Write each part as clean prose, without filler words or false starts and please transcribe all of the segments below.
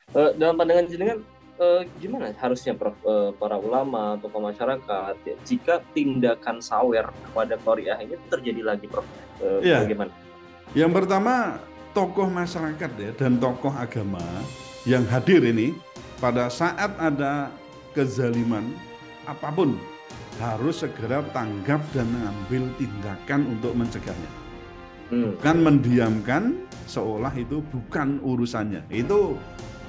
Dalam pandangan jenengan, gimana harusnya Prof, para ulama, tokoh masyarakat, ya, jika tindakan sawer kepada Qoriah ini terjadi lagi Prof? Ya, Bagaimana? yang pertama tokoh masyarakat ya dan tokoh agama yang hadir ini pada saat ada kezaliman apapun harus segera tanggap dan mengambil tindakan untuk mencegahnya. Hmm. Bukan mendiamkan seolah itu bukan urusannya. Itu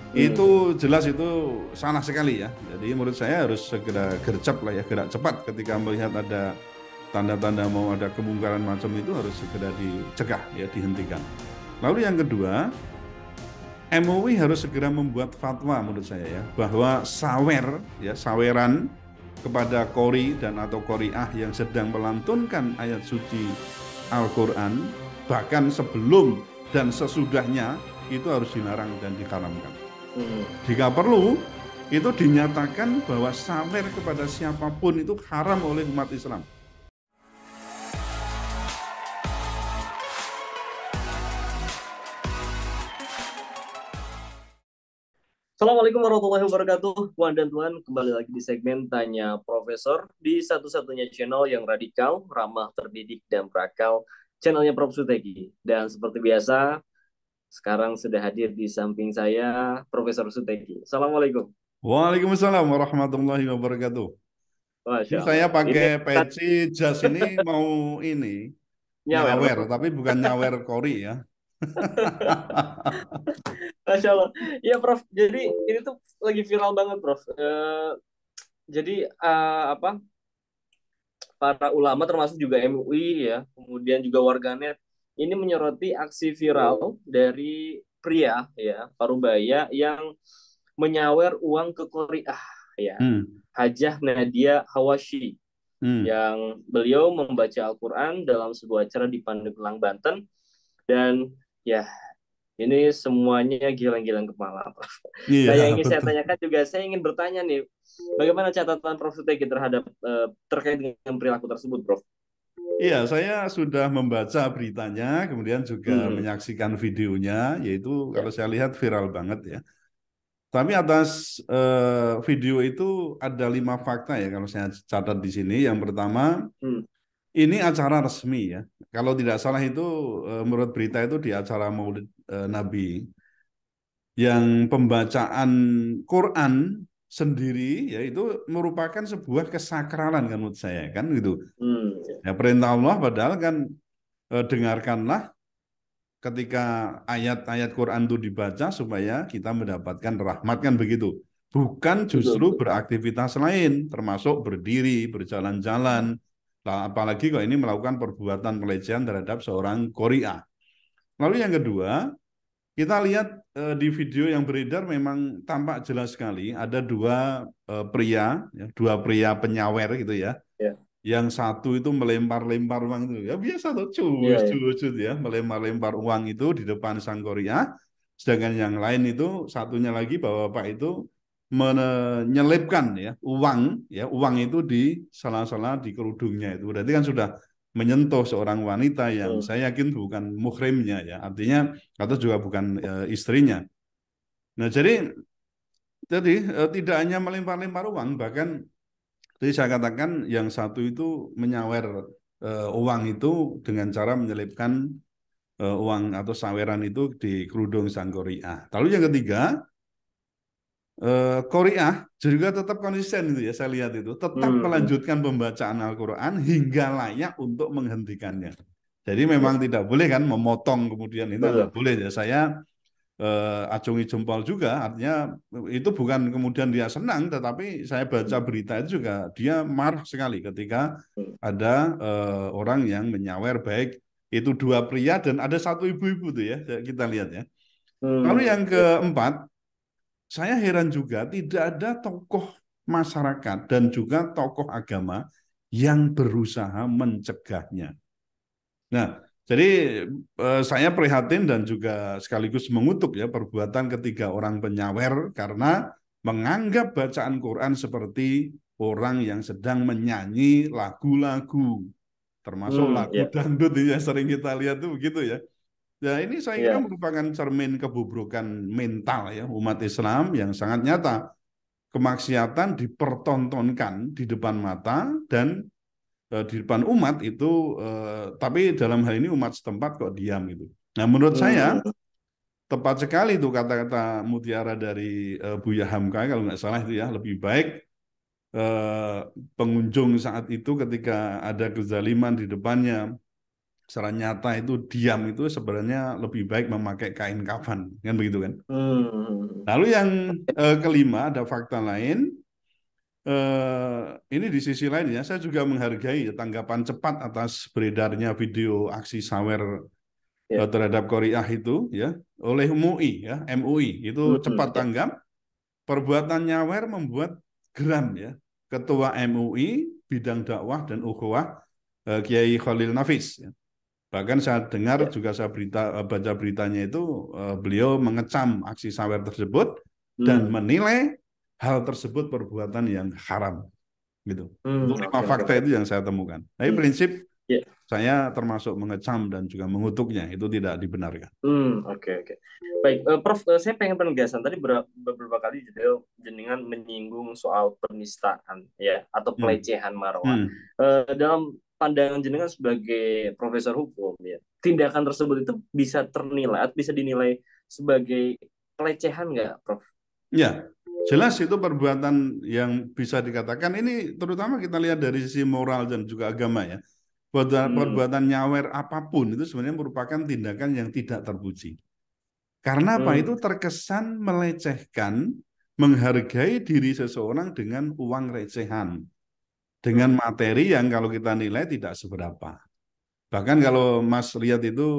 Hmm. jelas itu salah sekali ya. Jadi menurut saya harus segera gercep lah ya, gerak cepat ketika melihat ada tanda-tanda mau ada kemungkaran macam itu harus segera dicegah ya, dihentikan. Lalu yang kedua, MUI harus segera membuat fatwa menurut saya ya, bahwa sawer ya, saweran kepada kori dan atau koriah yang sedang melantunkan ayat suci Al-Quran bahkan sebelum dan sesudahnya itu harus dilarang dan diharamkan. Hmm. Jika perlu, itu dinyatakan bahwa sawer kepada siapapun itu haram oleh umat Islam. Assalamualaikum warahmatullahi wabarakatuh, Puan dan Tuan. Kembali lagi di segmen Tanya Profesor di satu-satunya channel yang radikal, ramah, terdidik, dan berakal, channelnya Prof. Sutegi. Dan seperti biasa, sekarang sudah hadir di samping saya Profesor Sutegi. Assalamualaikum. Waalaikumsalam warahmatullahi wabarakatuh. Masya Ini saya Allah. Ini pakai peci jas ini mau ini nyawer. nyawer, tapi bukan nyawer kori ya. Masya Allah. Iya, Prof. Jadi ini tuh lagi viral banget, Prof. Jadi apa? Para ulama termasuk juga MUI ya, kemudian juga warganet ini menyoroti aksi viral dari pria ya, parubaya yang menyawer uang ke Korea ya. Hmm, Hajah Nadia Hawashi hmm. yang beliau membaca Al-Quran dalam sebuah acara di Pandeglang, Banten. Dan ya, ini semuanya gilang-gilang kepala, Prof. Nah, Iya yang ingin saya betul. tanyakan juga, saya ingin bertanya nih, bagaimana catatan Prof. Suteki terhadap terkait dengan perilaku tersebut, Prof? Iya, saya sudah membaca beritanya, kemudian juga Hmm. menyaksikan videonya, yaitu kalau Ya. saya lihat viral banget ya. Tapi atas video itu ada 5 fakta ya kalau saya catat di sini. Yang pertama, Hmm. ini acara resmi ya. Kalau tidak salah itu menurut berita itu di acara Maulid Nabi yang pembacaan Quran sendiri ya itu merupakan sebuah kesakralan kan menurut saya kan gitu. Hmm. Ya perintah Allah padahal kan dengarkanlah ketika ayat-ayat Quran itu dibaca supaya kita mendapatkan rahmat kan begitu. Bukan Betul, justru betul. beraktivitas lain termasuk berdiri, berjalan-jalan. Nah, apalagi kalau ini melakukan perbuatan pelecehan terhadap seorang Korea. Lalu yang kedua, kita lihat di video yang beredar memang tampak jelas sekali ada dua pria, ya, dua pria penyawer gitu ya. Ya. Yang satu itu melempar-lempar uang itu, ya biasa tuh, Iya, cus, ya. cus, cus ya, melempar-lempar uang itu di depan sang Korea. Sedangkan yang lain itu satunya lagi bapak-bapak itu menyelipkan ya uang itu di sela-sela di kerudungnya itu. Berarti kan sudah menyentuh seorang wanita yang Hmm. saya yakin bukan muhrimnya ya, artinya atau juga bukan istrinya. Nah, jadi tidak hanya melempar-lempar uang, bahkan jadi saya katakan yang satu itu menyawer uang itu dengan cara menyelipkan uang atau saweran itu di kerudung sang Korea. Lalu yang ketiga, Korea juga tetap konsisten itu ya saya lihat itu tetap Hmm. Hmm. melanjutkan pembacaan Al-Quran hingga layak untuk menghentikannya. Jadi memang Ya. tidak boleh kan memotong kemudian itu tidak Betul. boleh ya. Saya acungi jempol juga, artinya itu bukan kemudian dia senang, tetapi saya baca Hmm. berita itu juga dia marah sekali ketika Hmm. ada orang yang menyawer baik itu dua pria dan ada satu ibu-ibu tuh ya kita lihat ya. Lalu Hmm. yang Ya. keempat, saya heran juga tidak ada tokoh masyarakat dan juga tokoh agama yang berusaha mencegahnya. Nah, jadi saya prihatin dan juga sekaligus mengutuk ya perbuatan ketiga orang penyawer karena menganggap bacaan Quran seperti orang yang sedang menyanyi lagu-lagu, termasuk Hmm. lagu Ya. dangdut ini yang sering kita lihat tuh begitu ya. Ya, ini saya kira Iya. merupakan cermin kebobrokan mental ya umat Islam yang sangat nyata. Kemaksiatan dipertontonkan di depan mata dan di depan umat itu, tapi dalam hal ini umat setempat kok diam gitu. Nah, menurut saya Hmm. tepat sekali itu kata-kata mutiara dari Buya Hamka kalau nggak salah itu ya, lebih baik eh, pengunjung saat itu ketika ada kezaliman di depannya secara nyata itu diam, itu sebenarnya lebih baik memakai kain kafan kan begitu kan. Hmm. Lalu yang kelima ada fakta lain. Ini di sisi lain ya, saya juga menghargai ya, tanggapan cepat atas beredarnya video aksi sawer Ya. terhadap Korea itu ya oleh MUI ya, MUI itu Hmm. cepat Ya. tanggap. Perbuatan nyawer membuat geram ya Ketua MUI bidang dakwah dan ukhuwah Kiai Khalil Nafis ya. Bahkan saya dengar Ya. juga saya baca beritanya itu beliau mengecam aksi sawer tersebut dan Hmm. menilai hal tersebut perbuatan yang haram gitu. Itu Hmm. lima Oke, oke, fakta baik. itu yang saya temukan. Tapi Hmm. prinsip Ya. saya termasuk mengecam dan juga mengutuknya itu tidak dibenarkan. Hmm. Oke, oke. Baik, Prof, saya pengen penegasan tadi beberapa kali juga jenengan menyinggung soal penistaan ya atau Hmm. pelecehan marwah. Hmm. Dalam pandangan jenengan sebagai profesor hukum ya, tindakan tersebut itu bisa ternilai, bisa dinilai sebagai pelecehan nggak, Prof? Ya, jelas itu perbuatan yang bisa dikatakan ini terutama kita lihat dari sisi moral dan juga agama ya. Hmm. Perbuatan nyawer apapun itu sebenarnya merupakan tindakan yang tidak terpuji. Karena apa? Hmm. Itu terkesan melecehkan, menghargai diri seseorang dengan uang recehan, dengan Hmm. materi yang kalau kita nilai tidak seberapa. Bahkan kalau Mas lihat itu,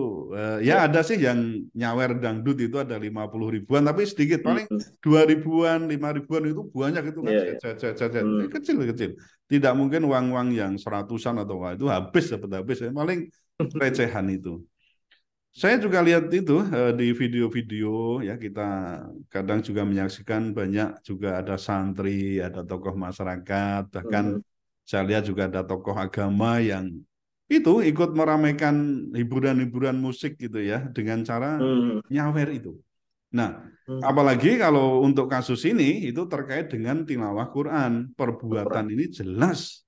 Ya. ya ada sih yang nyawer dangdut itu ada 50 ribuan, tapi sedikit, paling Hmm. 2 ribuan, 5 ribuan itu banyak itu kan, Ya, ya. Hmm. kecil-kecil. Tidak mungkin uang-uang yang seratusan atau wah, itu habis, dapat habis, ya. Paling recehan itu. Saya juga lihat itu di video-video ya, kita kadang juga menyaksikan banyak juga ada santri, ada tokoh masyarakat, bahkan Hmm. saya lihat juga ada tokoh agama yang itu ikut meramaikan hiburan-hiburan musik gitu ya dengan cara Hmm. nyawer itu. Nah, Hmm. apalagi kalau untuk kasus ini itu terkait dengan tilawah Quran, perbuatan Al-Quran. ini jelas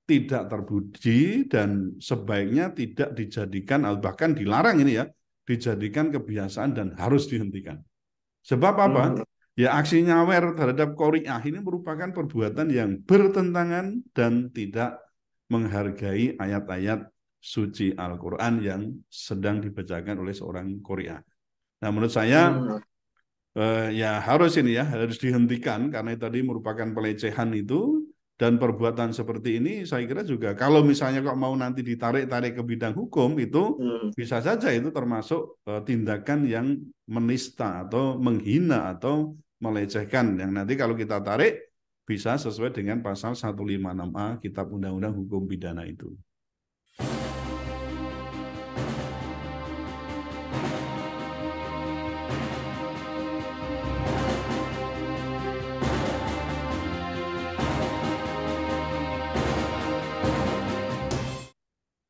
tidak terpuji dan sebaiknya tidak dijadikan, bahkan dilarang ini ya, dijadikan kebiasaan dan harus dihentikan. Sebab apa? Hmm. Ya, aksi nyawer terhadap Qori'ah ini merupakan perbuatan yang bertentangan dan tidak menghargai ayat-ayat suci Al-Quran yang sedang dibacakan oleh seorang Qori'ah. Nah, menurut saya Hmm. ya harus ini ya, harus dihentikan karena tadi merupakan pelecehan itu, dan perbuatan seperti ini saya kira juga kalau misalnya kok mau nanti ditarik-tarik ke bidang hukum itu Hmm. bisa saja itu termasuk tindakan yang menista atau menghina atau melecehkan yang nanti kalau kita tarik bisa sesuai dengan pasal 156A Kitab Undang-Undang Hukum Pidana itu.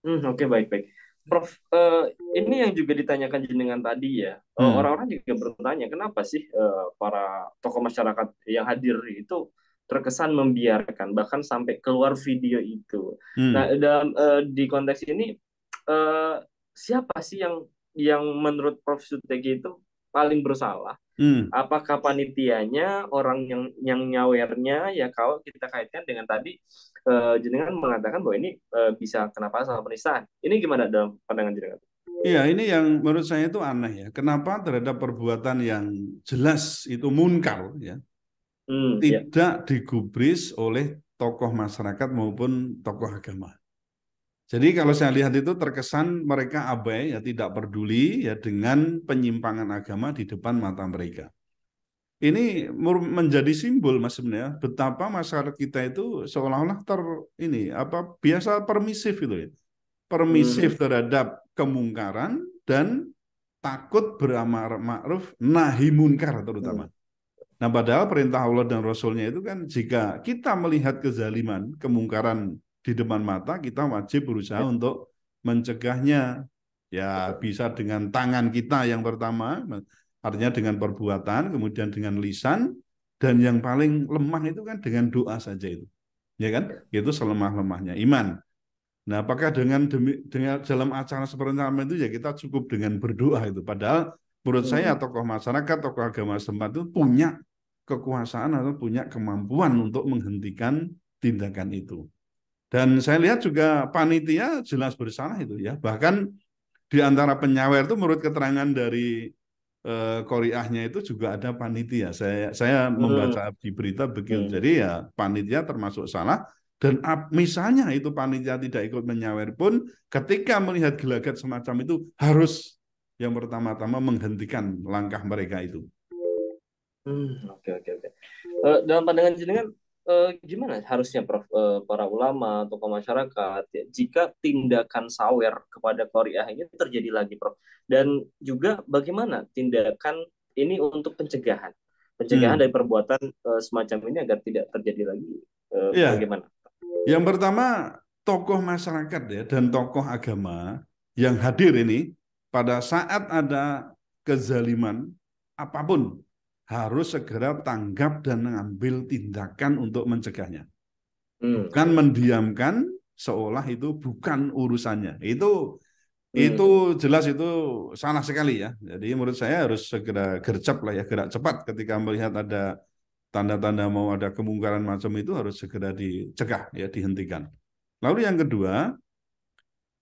Oke, baik, baik. Prof, ini yang juga ditanyakan jenengan tadi ya. Hmm. Orang-orang juga bertanya, kenapa sih para tokoh masyarakat yang hadir itu terkesan membiarkan, bahkan sampai keluar video itu. Nah, Hmm. di konteks ini, eh, siapa sih yang menurut Prof Sutegi itu paling bersalah? Hmm. Apakah panitianya, orang yang nyawernya, ya kalau kita kaitkan dengan tadi jenengan mengatakan bahwa ini bisa kena pasal penistaan. Ini gimana dalam pandangan jenengan? Iya, ini yang menurut saya itu aneh ya. Kenapa terhadap perbuatan yang jelas itu munkar ya, Ya. tidak digubris oleh tokoh masyarakat maupun tokoh agama. Jadi kalau saya lihat itu terkesan mereka abai ya, tidak peduli ya dengan penyimpangan agama di depan mata mereka. Ini menjadi simbol mas sebenarnya betapa masyarakat kita itu seolah-olah ini apa biasa permisif itu ya. Hmm. Permisif terhadap kemungkaran dan takut beramar ma'ruf nahi munkar Hmm. terutama. Nah, padahal perintah Allah dan Rasulnya itu kan jika kita melihat kezaliman, kemungkaran di depan mata, kita wajib berusaha Ya. untuk mencegahnya. Ya betul. bisa dengan tangan kita yang pertama, artinya dengan perbuatan, kemudian dengan lisan, dan yang paling lemah itu kan dengan doa saja itu. Ya kan? Ya. Itu selemah-lemahnya iman. Nah, apakah dengan dalam acara seperti itu ya kita cukup dengan berdoa itu. Padahal menurut saya Hmm. tokoh masyarakat, tokoh agama setempat itu punya kekuasaan atau punya kemampuan untuk menghentikan tindakan itu. Dan saya lihat juga panitia jelas bersalah itu ya. Bahkan di antara penyawer itu menurut keterangan dari Koriahnya itu juga ada panitia. Saya Hmm. membaca di berita begitu. Hmm. Jadi ya panitia termasuk salah dan misalnya itu panitia tidak ikut menyawer pun ketika melihat gelagat semacam itu harus yang pertama-tama menghentikan langkah mereka itu. Oke, oke, oke. Dalam pandangan jenengan, gimana harusnya Prof, para ulama, tokoh masyarakat, ya, jika tindakan sawer kepada Qoriah ini terjadi lagi, Prof? Dan juga bagaimana tindakan ini untuk pencegahan? Pencegahan Hmm. dari perbuatan semacam ini agar tidak terjadi lagi, Ya, bagaimana? yang pertama tokoh masyarakat ya dan tokoh agama yang hadir ini pada saat ada kezaliman apapun harus segera tanggap dan mengambil tindakan untuk mencegahnya. Bukan Hmm. mendiamkan seolah itu bukan urusannya. Itu Hmm. jelas itu salah sekali ya. Jadi menurut saya harus segera gercep lah ya, gerak cepat ketika melihat ada tanda-tanda mau ada kemungkaran macam itu harus segera dicegah ya, dihentikan. Lalu yang kedua,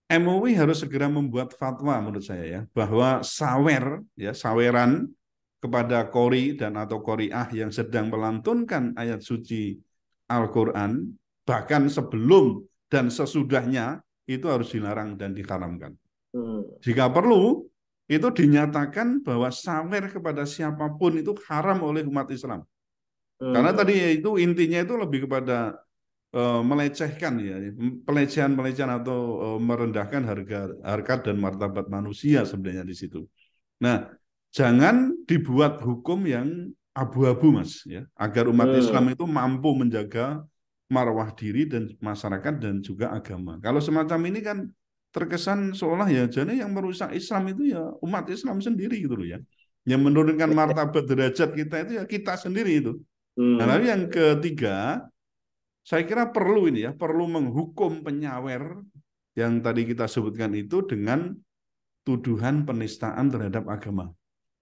MUI harus segera membuat fatwa menurut saya ya, bahwa sawer ya, saweran kepada kori dan atau koriah yang sedang melantunkan ayat suci Al-Qur'an bahkan sebelum dan sesudahnya itu harus dilarang dan diharamkan. Hmm. Jika perlu, itu dinyatakan bahwa sawer kepada siapapun itu haram oleh umat Islam. Karena Hmm. tadi itu intinya itu lebih kepada melecehkan ya, pelecehan-pelecehan atau merendahkan harkat dan martabat manusia sebenarnya di situ. Nah, jangan dibuat hukum yang abu-abu Mas ya, agar umat Hmm. Islam itu mampu menjaga marwah diri dan masyarakat dan juga agama. Kalau semacam ini kan terkesan seolah ya jadi yang merusak Islam itu ya umat Islam sendiri gitu loh ya. Yang menurunkan martabat derajat kita itu ya kita sendiri itu. Nah, lalu yang Hmm. ketiga, saya kira perlu ini ya, perlu menghukum penyawer yang tadi kita sebutkan itu dengan tuduhan penistaan terhadap agama.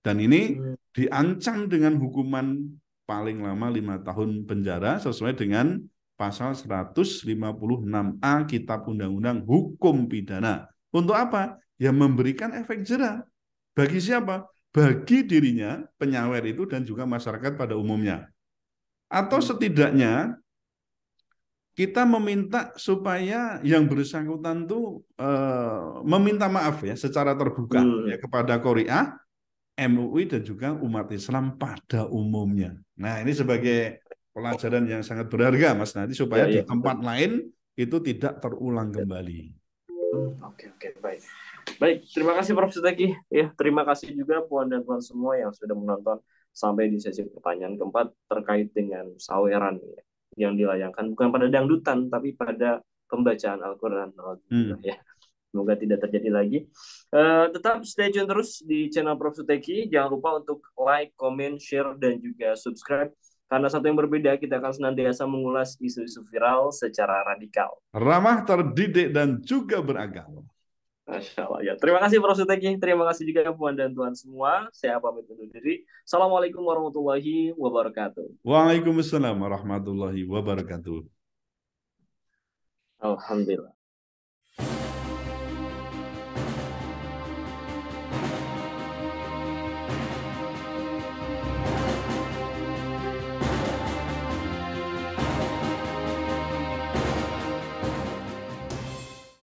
Dan ini Hmm. diancam dengan hukuman paling lama 5 tahun penjara sesuai dengan pasal 156A Kitab Undang-Undang Hukum Pidana. Untuk apa? Ya memberikan efek jera. Bagi siapa? Bagi dirinya, penyawer itu dan juga masyarakat pada umumnya. Atau Hmm. setidaknya kita meminta supaya yang bersangkutan itu meminta maaf ya secara terbuka ya Hmm. kepada Korea, MUI dan juga umat Islam pada umumnya. Nah, ini sebagai pelajaran yang sangat berharga Mas nanti Ya, supaya di ya, betul. tempat lain itu tidak terulang kembali. Oke, oke, baik. Baik, terima kasih Prof. Suteki. Ya, terima kasih juga Puan dan Tuan semua yang sudah menonton sampai di sesi pertanyaan keempat terkait dengan saweran ya, yang dilayangkan bukan pada dangdutan tapi pada pembacaan Al-Quran. Alhamdulillah Hmm. ya. Semoga tidak terjadi lagi. Tetap stay tune terus di channel Prof. Suteki. Jangan lupa untuk like, comment, share, dan juga subscribe. Karena satu yang berbeda, kita akan senantiasa mengulas isu-isu viral secara radikal. Ramah, terdidik dan juga beragama. Masya Allah. Ya, terima kasih Prof. Suteki. Terima kasih juga Puan dan Tuan semua. Saya pamit undur diri. Assalamualaikum warahmatullahi wabarakatuh. Waalaikumsalam warahmatullahi wabarakatuh. Alhamdulillah.